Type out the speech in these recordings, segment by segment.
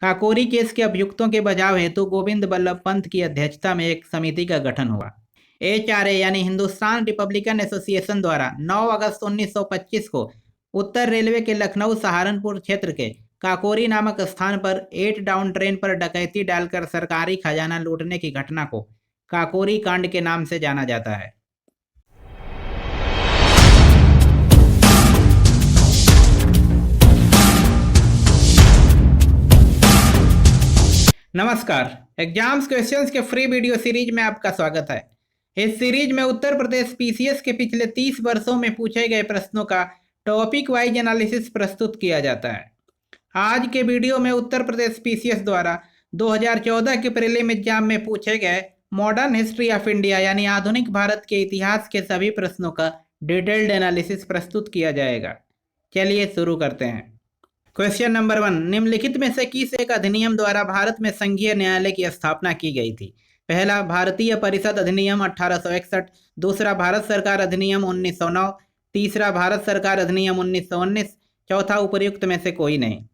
Kakori case के अभियुक्तों के बचाव हेतु गोविंद बल्लभ पंत की अध्यक्षता में एक समिति का गठन हुआ। HRA यानी हिंदुस्तान रिपब्लिकन एसोसिएशन द्वारा 9 अगस्त 1925 को उत्तर रेलवे के लखनऊ सहारनपुर क्षेत्र के काकोरी नामक स्थान पर 8 डाउन ट्रेन पर डकैती डालकर सरकारी खजाना लूटने की घटना को काकोरी कांड के नाम से जाना जाता है। नमस्कार, एग्जाम्स क्वेश्चंस के फ्री वीडियो सीरीज में आपका स्वागत है। इस सीरीज में उत्तर प्रदेश PCS के पिछले 30 वर्षों में पूछे गए प्रश्नों का टॉपिक वाइज एनालिसिस प्रस्तुत किया जाता है। आज के वीडियो में उत्तर प्रदेश PCS द्वारा 2014 के प्रीलिम एग्जाम में पूछे गए मॉडर्न हिस्ट्री ऑफ इंडिया यानी आधुनिक भारत के इतिहास के सभी प्रश्नों का डिटेल्ड एनालिसिस प्रस्तुत किया जाएगा। चलिए शुरू करते हैं। क्वेश्चन नंबर 1, निम्नलिखित में से किस एक अधिनियम द्वारा भारत में संघीय न्यायालय की स्थापना की गई थी? पहला, भारतीय परिषद अधिनियम 1861, दूसरा, भारत सरकार अधिनियम 1909, तीसरा, भारत सरकार अधिनियम 1919, चौथा, उपर्युक्त में से कोई नहीं।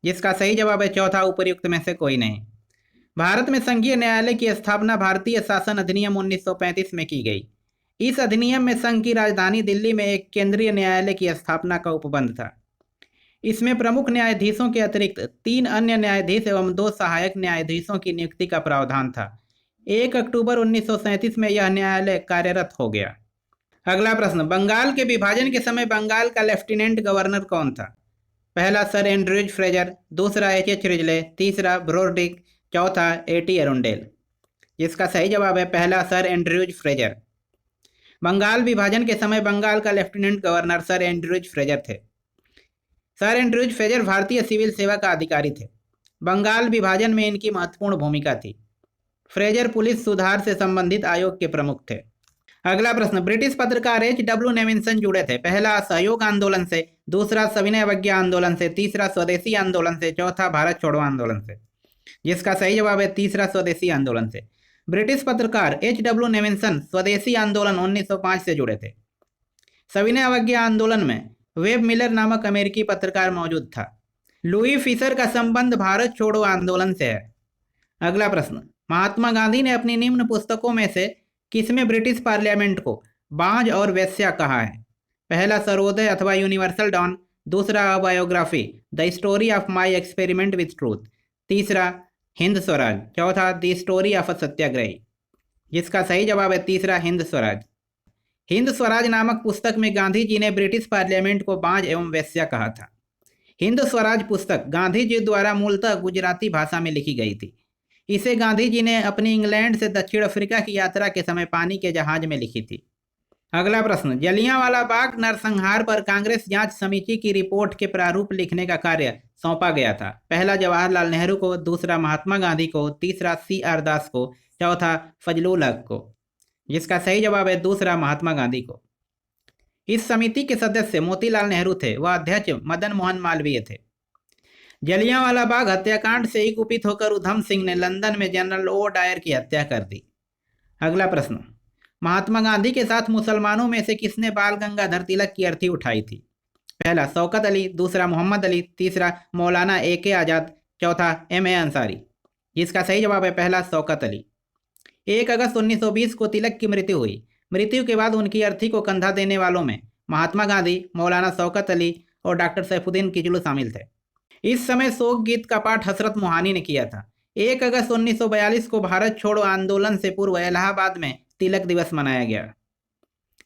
जिसका सही जवाब है चौथा, उपर्युक्त में से कोई नहीं। भारत में संघीय न्यायालय की स्थापना भारतीय शासन अधिनियम 1935 में की गई। इस अधिनियम में संघ की राजधानी दिल्ली में एक केंद्रीय न्यायालय की स्थापना का उपबंध था। इसमें प्रमुख न्यायाधीशों के अतिरिक्त 3 अन्य न्यायाधीश एवं 2 सहायक न्यायाधीशों की नियुक्ति का प्रावधान था। 1 अक्टूबर 1937 में यह न्यायालय कार्यरत हो गया। अगला प्रश्न, बंगाल के विभाजन के समय बंगाल का लेफ्टिनेंट गवर्नर कौन था? पहला, सर एंड्रयूज फ्रेजर, दूसरा, H.H. रिजले, तीसरा, ब्रोर्डिक, चौथा, A.T. अरुंडेल। जिसका सही जवाब है पहला, सर एंड्रयूज फ्रेजर। बंगाल विभाजन के समय बंगाल का lieutenant governor sir Andrews Fraser थे। सर एंड्रयूज फ्रेजर भारतीय सिविल सेवा का अधिकारी थे। बंगाल विभाजन में इनकी महत्वपूर्ण भूमिका थी। फ्रेजर पुलिस सुधार से संबंधित आयोग के प्रमुख थे। अगला प्रश्न, ब्रिटिश पत्रकार H.W. नेविन्सन जुड़े थे। पहला, असहयोग आंदोलन से, दूसरा, सविनय अवज्ञा आंदोलन से, तीसरा, स्वदेशी आंदोलन से, चौथा, भारत छोड़ो आंदोलन से। जिसका सही जवाब है तीसरा, स्वदेशी आंदोलन से। ब्रिटिश पत्रकार H.W. नेविन्सन स्वदेशी आंदोलन 1905 से जुड़े थे। सविनय अवज्ञा आंदोलन में वेब मिलर नामक अमेरिकी पत्रकार मौजूद था। लुई फिशर का संबंध भारत छोड़ो आंदोलन से है। अगला प्रश्न, महात्मा गांधी ने अपनी निम्न पुस्तकों में से किसमें ब्रिटिश पार्लियामेंट को बांझ और वेश्या कहा है? पहला, सर्वोदय अथवा यूनिवर्सल डॉन, दूसरा, biography the story of my experiment with truth, तीसरा, हिंद स्वराज, चौथा, द स्टोरी ऑफ अ सत्याग्रही। जिसका सही जवाब है तीसरा, हिंद स्वराज। हिंद स्वराज नामक पुस्तक में गांधी जी ने ब्रिटिश पार्लियामेंट को बांझ एवं वेश्या कहा था। हिंद स्वराज पुस्तक गांधी जी द्वारा मूलतः गुजराती भाषा में लिखी गई थी। इसे गांधी जी ने अपनी इंग्लैंड से दक्षिण अफ्रीका की यात्रा के समय पानी के जहाज में लिखी थी। अगला प्रश्न, जलियांवाला बाग नरसंहार पर कांग्रेस जांच समिति की रिपोर्ट के प्रारूप लिखने का कार्य सौंपा गया था। पहला, जवाहरलाल नेहरू को, दूसरा, महात्मा गांधी को, तीसरा, C.R. दास को, चौथा, फजलुल हक को। जिसका सही जवाब है दूसरा, महात्मा गांधी को। इस समिति के सदस्य मोतीलाल नेहरू थे, वह अध्यक्ष मदन मोहन मालवीय थे। जलियांवाला बाग हत्याकांड से ही कुपित होकर उधम सिंह ने लंदन में जनरल ओ डायर की हत्या कर दी। अगला प्रश्न, महात्मा गांधी के साथ मुसलमानों में से किसने बाल गंगाधर तिलक की अर्थी उठाई थी? पहला, शौकत अली, दूसरा, मोहम्मद अली, तीसरा, मौलाना A.K. आजाद, चौथा, M.A. अंसारी। जिसका सही जवाब है पहला, शौकत अली। 1 अगस्त 1920 को तिलक की मृत्यु हुई। मृत्यु के बाद उनकी अर्थी को कंधा देने वालों में महात्मा गांधी, मौलाना शौकत अली और डॉक्टर सैफुद्दीन किचलू शामिल थे। इस समय शोक गीत का पाठ हसरत मोहानी ने किया था। 1 अगस्त 1942 को भारत छोड़ो आंदोलन से पूर्व इलाहाबाद में तिलक दिवस मनाया गया।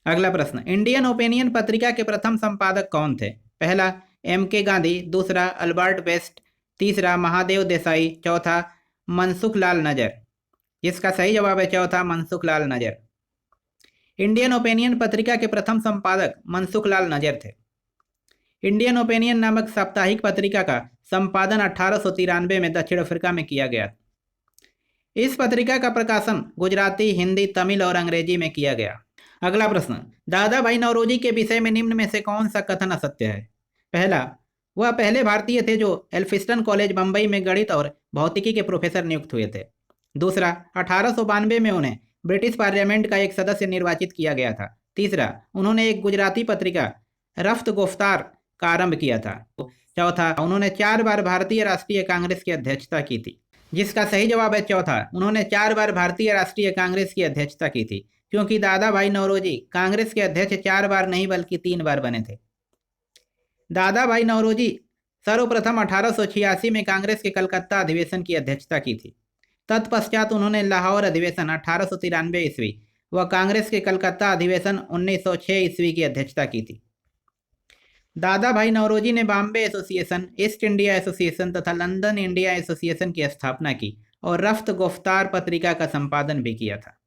अगला प्रश्न, इंडियन ओपिनियन पत्रिका के प्रथम संपादक कौन थे? पहला, M.K. गांधी, दूसरा, अल्बर्ट बेस्ट, तीसरा, महादेव देसाई, चौथा, मनसुख लाल नजर। इसका सही जवाब है चौथा, मनसुख लाल नजर। इंडियन ओपिनियन पत्रिका के प्रथम संपादक मनसुख लाल नजर थे। इंडियन ओपिनियन नामक साप्ताहिक पत्रिका का संपादन 1893 में दक्षिण अफ्रीका में किया गया। इस पत्रिका का प्रकाशन गुजराती, हिंदी, तमिल और अंग्रेजी में किया गया। अगला प्रश्न, दादा भाई नौरोजी के विषय में निम्न में से कौन सा कथन असत्य है? पहला, वह पहले भारतीय थे जो एल्फिस्टन कॉलेज बंबई में गणित और भौतिकी के प्रोफेसर नियुक्त हुए थे। दूसरा, 1892 में उन्हें ब्रिटिश पार्लियामेंट का एक सदस्य निर्वाचित किया गया था। तीसरा, उन्होंने एक गुजराती पत्रिका रफ्त गुफ्तार का आरंभ किया था। चौथा, उन्होंने 4 बार भारतीय राष्ट्रीय कांग्रेस की अध्यक्षता की थी। जिसका सही जवाब है चौथा, उन्होंने 4 बार भारतीय राष्ट्रीय कांग्रेस की अध्यक्षता की थी, क्योंकि दादा भाई नौरोजी कांग्रेस के अध्यक्ष 4 बार नहीं बल्कि 3 बार बने थे। दादा भाई नौरोजी सर्वप्रथम 1886 में कांग्रेस के कलकत्ता अधिवेशन की अध्यक्षता की थी। तत्पश्चात उन्होंने लाहौर अधिवेशन 1893 ईस्वी व कांग्रेस के कलकत्ता अधिवेशन 1906 ईस्वी की अध्यक्षता की थी। दादा भाई नौरोजी ने Bombay association, east India association तथा लंदन इंडिया एसोसिएशन की स्थापना की और रफ्त गुफ्तार पत्रिका का संपादन भी किया था।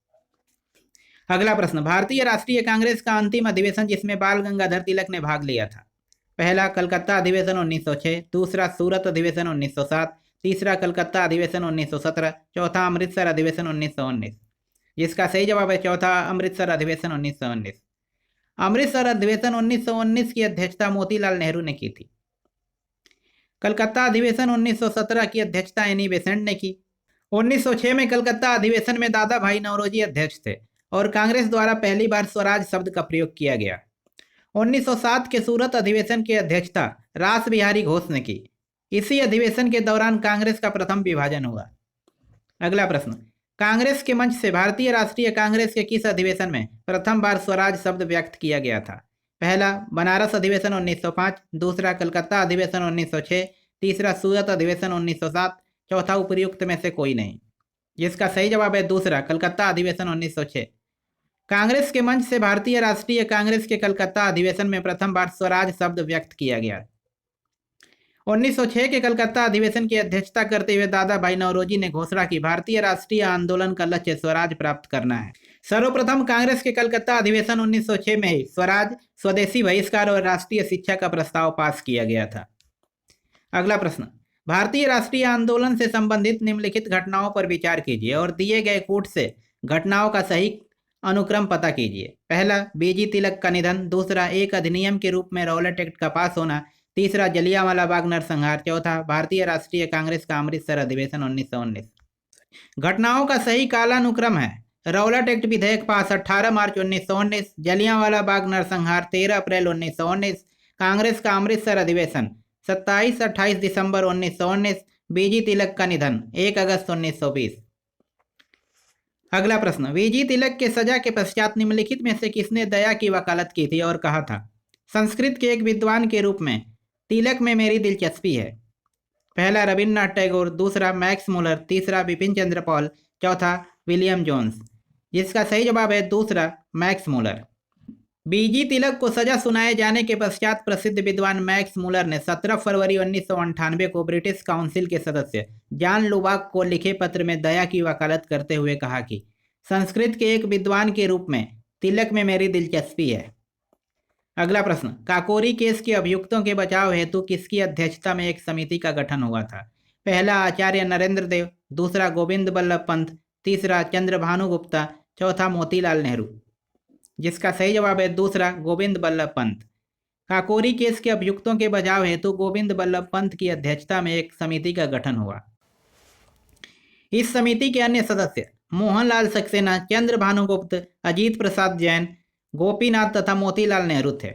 अगला प्रश्न, भारतीय राष्ट्रीय कांग्रेस का अंतिम अधिवेशन जिसमें बाल गंगाधर तिलक ने भाग लिया था। पहला, कलकत्ता अधिवेशन 1906, दूसरा सूरत अधिवेशन 1907, तीसरा कलकत्ता अधिवेशन 1917, चौथा अमृतसर अधिवेशन 1919। जिसका सही जवाब है चौथा, अमृतसर अधिवेशन 1919। अमृतसर अधिवेशन 1919 की अध्यक्षता मोतीलाल नेहरू ने की थी। कलकत्ता अधिवेशन 1917 की अध्यक्षता एनी बेसेंट ने की। 1906 में कलकत्ता अधिवेशन में दादा भाई नौरोजी अध्यक्ष थे और कांग्रेस द्वारा पहली बार स्वराज शब्द का प्रयोग किया गया। 1907 के सूरत अधिवेशन की अध्यक्षता रास बिहारी घोष ने की। इसी अधिवेशन के दौरान कांग्रेस का प्रथम विभाजन हुआ। अगला प्रश्न, कांग्रेस के मंच से भारतीय राष्ट्रीय कांग्रेस के किस अधिवेशन में प्रथम बार स्वराज शब्द व्यक्त किया गया था। पहला, बनारस अधिवेशन 1905, दूसरा कलकत्ता अधिवेशन 1906, तीसरा सूरत अधिवेशन 1907, चौथा उपर्युक्त में से कोई नहीं। जिसका सही जवाब है दूसरा, कलकत्ता अधिवेशन 1906। कांग्रेस के मंच से भारतीय राष्ट्रीय कांग्रेस के कलकत्ता अधिवेशन में प्रथम बार स्वराज शब्द व्यक्त किया गया। 1906 के कलकत्ता अधिवेशन की अध्यक्षता करते हुए दादा भाई नौरोजी ने घोषणा की, भारतीय राष्ट्रीय आंदोलन का लक्ष्य स्वराज प्राप्त करना है। सर्वप्रथम कांग्रेस के कलकत्ता अधिवेशन 1906 में ही स्वराज, स्वदेशी बहिष्कार और राष्ट्रीय शिक्षा का प्रस्ताव पास किया गया था। अगला प्रश्न, भारतीय राष्ट्रीय आंदोलन से संबंधित निम्नलिखित घटनाओं पर विचार कीजिए और दिए गए कूट से घटनाओं का सही अनुक्रम पता कीजिए। पहला, बीजी तिलक का निधन, दूसरा, एक अधिनियम के रूप में रौलट एक्ट का पास होना, तीसरा, जलियांवाला बाग नरसंहार, चौथा, भारतीय राष्ट्रीय कांग्रेस का अमृतसर अधिवेशन 1919। घटनाओं का सही कालानुक्रम है, रौलट एक्ट विधेयक पास 18 मार्च 1919, जलियांवाला बाग नरसंहार 13 अप्रैल 1919, कांग्रेस का अमृतसर अधिवेशन 27-28 दिसंबर 1919, बीजी तिलक का निधन 1 अगस्त 1920। अगला प्रश्न, बीजी तिलक के सजा के पश्चात निम्नलिखित में से किसने दया की वकालत की थी और कहा था। संस्कृत के एक विद्वान के रूप में तिलक में मेरी दिलचस्पी है। पहला, रविन्द्रनाथ टैगोर, दूसरा, मैक्स मुलर, तीसरा, बिपिन चंद्र पॉल, चौथा, विलियम जोन्स। जिसका सही जवाब है दूसरा, मैक्स मुलर। बीजी तिलक को सजा सुनाए जाने के पश्चात प्रसिद्ध विद्वान मैक्स मुलर ने 17 फरवरी 1998 को ब्रिटिश काउंसिल के सदस्य जॉन लुबाक को लिखे पत्र में दया की वकालत करते हुए कहा कि संस्कृत के एक विद्वान के रूप में तिलक में मेरी दिलचस्पी है। अगला प्रश्न, काकोरी केस के अभियुक्तों के बचाव हेतु किसकी अध्यक्षता में एक समिति का गठन हुआ था। पहला, आचार्य नरेंद्र देव, दूसरा, गोविंद बल्लभ पंत, तीसरा, चंद्रभानु गुप्ता, चौथा, मोतीलाल नेहरू। जिसका सही जवाब है दूसरा, गोविंद बल्लभ पंत। काकोरी केस के अभियुक्तों के बचाव हेतु गोविंद बल्लभ पंत की अध्यक्षता में एक समिति का गठन हुआ। इस समिति के अन्य सदस्य मोहनलाल सक्सेना, चंद्रभानु गुप्त, अजीत प्रसाद जैन, गोपीनाथ तथा मोतीलाल नेहरू थे।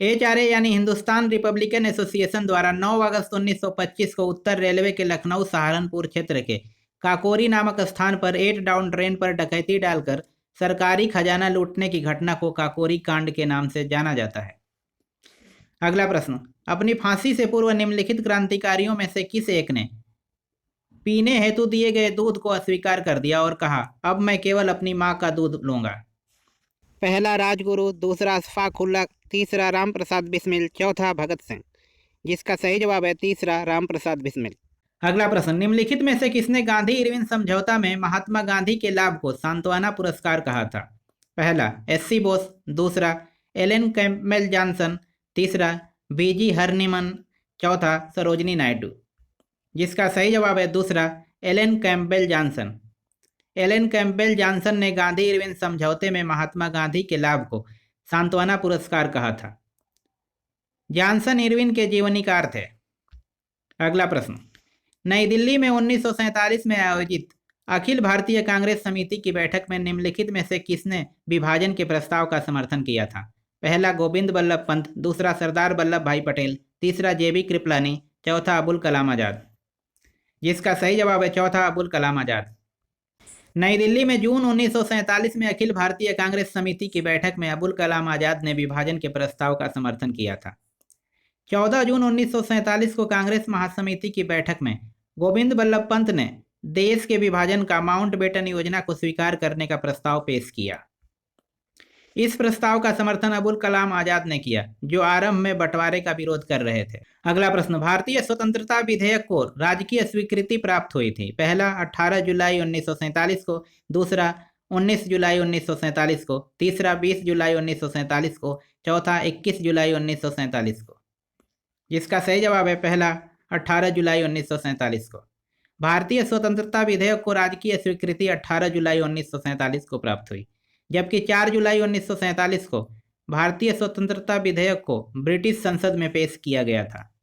HRA यानी हिंदुस्तान रिपब्लिकन एसोसिएशन द्वारा 9 अगस्त 1925 को उत्तर रेलवे के लखनऊ सहारनपुर क्षेत्र के काकोरी नामक स्थान पर 8 डाउन ट्रेन पर डकैती डालकर सरकारी खजाना लूटने की घटना को काकोरी कांड के नाम से जाना जाता है। अगला प्रश्न, अपनी फांसी से पूर्व निम्नलिखित क्रांतिकारियों में से किस एक ने पीने हेतु दिए गए दूध को अस्वीकार कर दिया और कहा, अब मैं केवल अपनी मां का दूध लूंगा। पहला, राजगुरु, दूसरा, अशफाक उल्लाह, तीसरा, राम प्रसाद बिस्मिल, चौथा, भगत सिंह। जिसका सही जवाब है तीसरा, राम प्रसाद बिस्मिल। अगला प्रश्न, निम्नलिखित में से किसने गांधी इरविन समझौता में महात्मा गांधी के लाभ को सांत्वना पुरस्कार कहा था। पहला, SC बोस, दूसरा, एलन कैम्पबेल जॉनसन, तीसरा, BG हरनिमन, चौथा, सरोजनी नायडू। जिसका सही जवाब है दूसरा, Alan Campbell Johnson. Alan Campbell Johnson ने गांधी इरविन समझौते में महात्मा गांधी के लाभ को सांत्वना पुरस्कार कहा था। जॉनसन इरविन के जीवनीकार थे। अगला प्रश्न, नई दिल्ली में 1947 में आयोजित अखिल भारतीय कांग्रेस समिति की बैठक में निम्नलिखित में से किसने विभाजन के प्रस्ताव का समर्थन किया था। पहला, गोविंद बल्लभ पंत, दूसरा, सरदार वल्लभ भाई पटेल, तीसरा जेबी कृपलानी, चौथा अबुल कलाम आज़ाद। जिसका सही जवाब है चौथा अबुल कलाम आज़ाद। नई दिल्ली में जून 1947 में अखिल भारतीय कांग्रेस समिति की बैठक में अबुल कलाम आज़ाद ने विभाजन के प्रस्ताव का समर्थन किया था। 14 जून 1947 को कांग्रेस महासमिति की बैठक में गोविंद बल्लभ पंत ने देश के विभाजन का माउंटबेटन योजना को स्वीकार करने का प्रस्ताव पेश किया। इस प्रस्ताव का समर्थन अबुल कलाम आज़ाद ने किया, जो आरंभ में बंटवारे का विरोध कर रहे थे। अगला प्रश्न, भारतीय स्वतंत्रता विधेयक को राजकीय स्वीकृति प्राप्त हुई थी। पहला 18 जुलाई 1947 को, दूसरा 19 जुलाई 1947 को, तीसरा 20 जुलाई 1947 को, चौथा 21 जुलाई 1947 को। जिसका सही जवाब है पहला 18 जुलाई 1947 को। भारतीय स्वतंत्रता विधेयक को राजकीय स्वीकृति 18 जुलाई 1947 को प्राप्त हुई, जबकि 4 जुलाई 1947 को भारतीय स्वतंत्रता विधेयक को ब्रिटिश संसद में पेश किया गया था।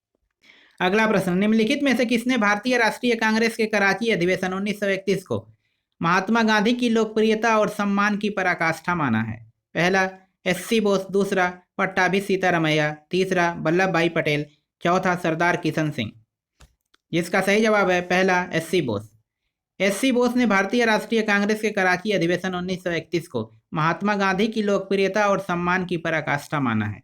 अगला प्रश्न, निम्नलिखित में से किसने भारतीय राष्ट्रीय कांग्रेस के कराची अधिवेशन 1931 को महात्मा गांधी की लोकप्रियता और सम्मान की पराकाष्ठा माना है? पहला एससी बोस, दूसरा पट्टाभी सीतारमैया, तीसरा वल्लभ भाई पटेल, चौथा सरदार किशन सिंह। जिसका सही जवाब है पहला एससी बोस। एससी बोस ने भारतीय राष्ट्रीय कांग्रेस के कराची अधिवेशन 1931 को महात्मा गांधी की लोकप्रियता और सम्मान की पराकाष्ठा माना है।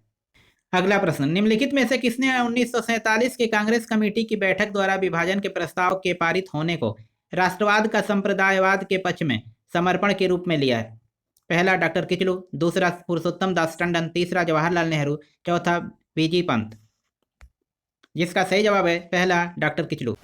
अगला प्रश्न, निम्नलिखित में से किसने 1947 के कांग्रेस कमेटी की बैठक द्वारा विभाजन के प्रस्ताव के पारित होने को राष्ट्रवाद का संप्रदायवाद के पक्ष में समर्पण के रूप में लिया है? पहला डॉक्टर किचलू, दूसरा पुरुषोत्तम दास टंडन, तीसरा जवाहरलाल नेहरू, चौथा वीजी पंत। जिसका सही जवाब है पहला डॉक्टर किचलू।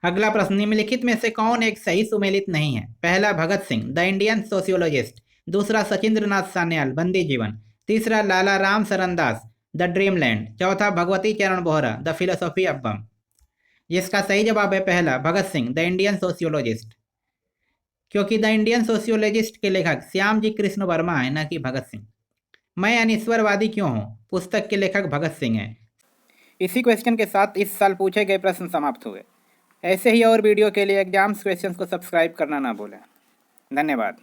अगला प्रश्न, निम्नलिखित में से कौन एक सही सुमेलित नहीं है? पहला Bhagat Singh, the Indian sociologist, दूसरा सचिंद्र नाथ सान्याल, बंदी जीवन, तीसरा लाला राम सरन दास, द ड्रीम लैंड, चौथा भगवती चरण बोहरा, द फिलोसॉफी ऑफ बम। जिसका सही जवाब है पहला Bhagat Singh, the Indian sociologist, क्योंकि द इंडियन सोशियोलॉजिस्ट के लेखक श्याम जी कृष्ण वर्मा है, न कि भगत सिंह। मैं अनिश्वरवादी क्यों हूँ पुस्तक के लेखक भगत सिंह हैं। इसी क्वेश्चन के साथ इस साल पूछे गए प्रश्न समाप्त हुए। ऐसे ही और वीडियो के लिए एग्जाम्स क्वेश्चंस को सब्सक्राइब करना ना भूलें। धन्यवाद।